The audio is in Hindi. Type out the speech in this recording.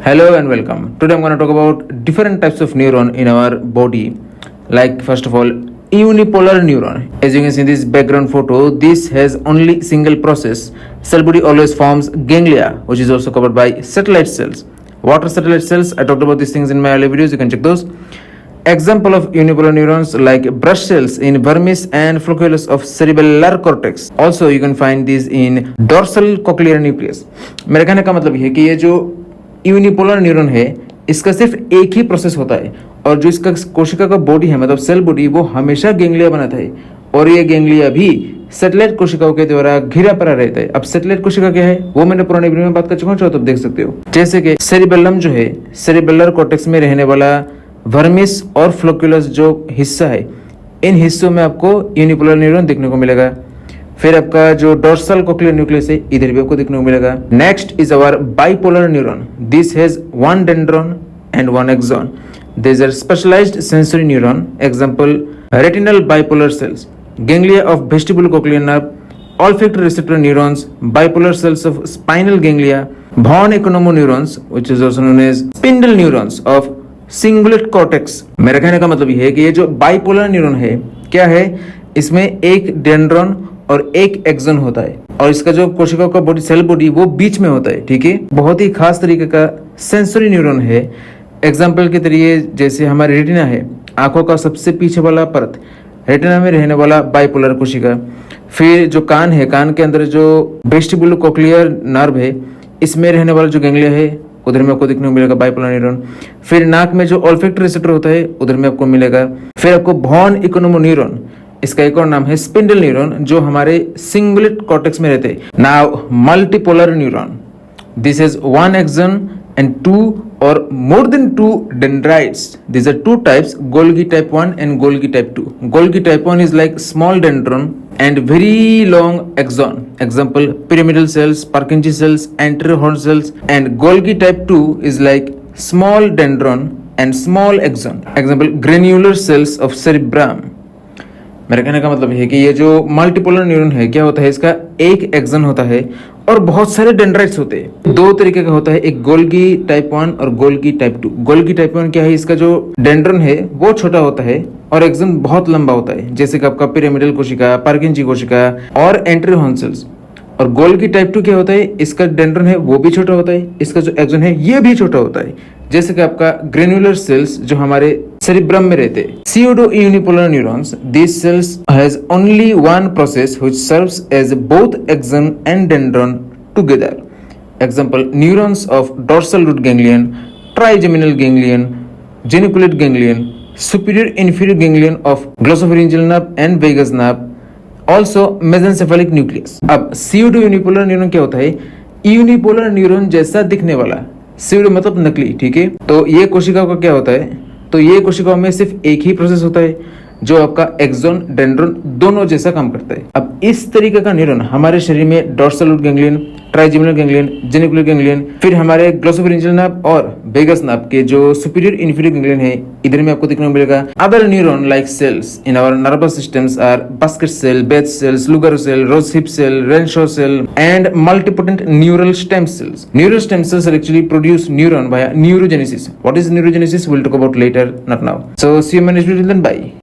Hello and welcome. Today I'm going to talk about different types of neuron in our body. Like first of all, unipolar neuron. As you can see in this background photo, this has only single process. Cell body always forms ganglia, which is also covered by satellite cells. What are satellite cells? I talked about these things in my earlier videos. You can check those. Example of unipolar neurons like brush cells in vermis and flocculus of cerebellar cortex. Also you can find these in dorsal cochlear nucleus. मेरे कहने का मतलब ये है कि ये जो यूनिपोलर न्यूरॉन है इसका सिर्फ एक ही प्रोसेस होता है और जो इसका कोशिका का बॉडी है मतलब सेल बॉडी वो हमेशा गैंग्लिया बनाता है और ये गैंग्लिया भी सैटेलाइट कोशिकाओं के द्वारा घिरा पड़ा रहता है। अब सैटेलाइट कोशिका क्या है वो मैंने पुराने वीडियो में बात कर चुका हूँ, तो आप देख सकते हो। जैसे कि सेरिबेलम जो है सेरिबेलर कॉर्टेक्स में रहने वाला वर्मिस और फ्लोक्यूलस जो हिस्सा है इन हिस्सों में आपको यूनिपोलर न्यूरॉन देखने को मिलेगा। फिर आपका जो डोर्सल कोक्लियर न्यूक्लियस है इधर भी आपको देखने को मिलेगा। Next is our bipolar neuron. This has one dendron and one axon. These are specialized sensory neuron. Example, retinal bipolar cells, ganglia of vestibulocochlear nerve, olfactory receptor neurons, bipolar cells of spinal ganglia, von economo neurons, which is also known as spindle neurons of cingulate cortex. मेरा कहने का मतलब ये है कि ये जो बाइपोलर न्यूरॉन है क्या है, इसमें एक डेंड्रॉन और एक एक्सॉन होता है और इसका जो कोशिकाओं का बॉडी सेल बॉडी वो बीच में होता है। ठीक है, बहुत ही खास तरीके का सेंसरी न्यूरॉन है। एग्जाम्पल के तरीके जैसे हमारी रेटिना है, आंखों का सबसे पीछे वाला परत, रेटिना में रहने वाला बाइपोलर कोशिका। फिर जो कान है, कान के अंदर जो वेस्टिबुलो कोक्लियर नर्व है इसमें रहने वाला जो गैंग्लिया है उधर में आपको देखने को मिलेगा बाइपोलर न्यूरॉन। फिर नाक में जो ऑल्फैक्टरी रिसेप्टर होता है उधर में आपको मिलेगा। फिर आपको वॉन इकोनोमो न्यूरॉन, इसका एक और नाम है स्पिंडल न्यूरॉन, जो हमारे सिंगुलेट कॉर्टेक्स में रहते हैं। Now multipolar neuron, this is one axon and two or more than two dendrites. These are two types, Golgi type 1 and Golgi type 2. Golgi type 1 is like small dendron and very long axon. Example, pyramidal cells, Purkinje cells, anterior horn cells. And Golgi type 2 is like small dendron and small axon. Example, granular cells of cerebrum. मेरे कहने का मतलब है कि ये जो मल्टीपोलर न्यूरॉन है क्या होता है, इसका एक एक्सॉन होता है और बहुत सारे डेंड्राइट्स होते हैं। दो तरीके का होता है, एक गोल्गी टाइप 1 और गोल्गी टाइप 2। गोल्गी टाइप 1 क्या है, इसका जो डेंड्रॉन है वो छोटा होता है और एक्सॉन बहुत लंबा होता है, जैसे कि आपका पिरामिडल कोशिका, पार्किंजी कोशिका और एंटेरियर हॉर्न सेल्स। और गोल्गी टाइप 2 क्या होता है, इसका डेंड्रॉन है वो भी छोटा होता है, इसका जो एक्सॉन है ये भी छोटा होता है, जैसे कि आपका ग्रेनुलर सेल्स जो हमारे सेरिब्रम में रहते हैं। Pseudo unipolar neurons, these cells has only one process which serves as both axon and dendron together. Example, neurons of dorsal root ganglion, trigeminal ganglion, geniculate ganglion, superior inferior ganglion of glossopharyngeal nerve and vagus nerve, also mesencephalic nucleus. अब pseudo unipolar neuron क्या होता है, यूनिपोलर न्यूरॉन जैसा दिखने वाला, pseudo मतलब नकली। ठीक है, तो ये कोशिकाओं का क्या होता है, तो ये कोशिकाओं में सिर्फ एक ही प्रोसेस होता है जो आपका एक्सॉन डेंड्रॉन दोनों जैसा काम करता है। अब इस तरीके का न्यूरॉन हमारे शरीर में dorsal root ganglion, trigeminal ganglion, geniculate ganglion, फिर हमारे ग्लोसोफेरिंजियल नर्व और वेगस नर्व के जो सुपीरियर इंफीरियर गैंग्लियन है इधर में आपको देखने को मिलेगा। Other neuron like cells in our nervous systems are basket cell, Betz cells, Lugaro cell, rose hip cell, Renshaw cell and multipotent neural stem cells. Neural stem cells are actually produce neuron via neurogenesis. What is neurogenesis? We'll talk about later, not now. So see you in my next video. Till then, bye.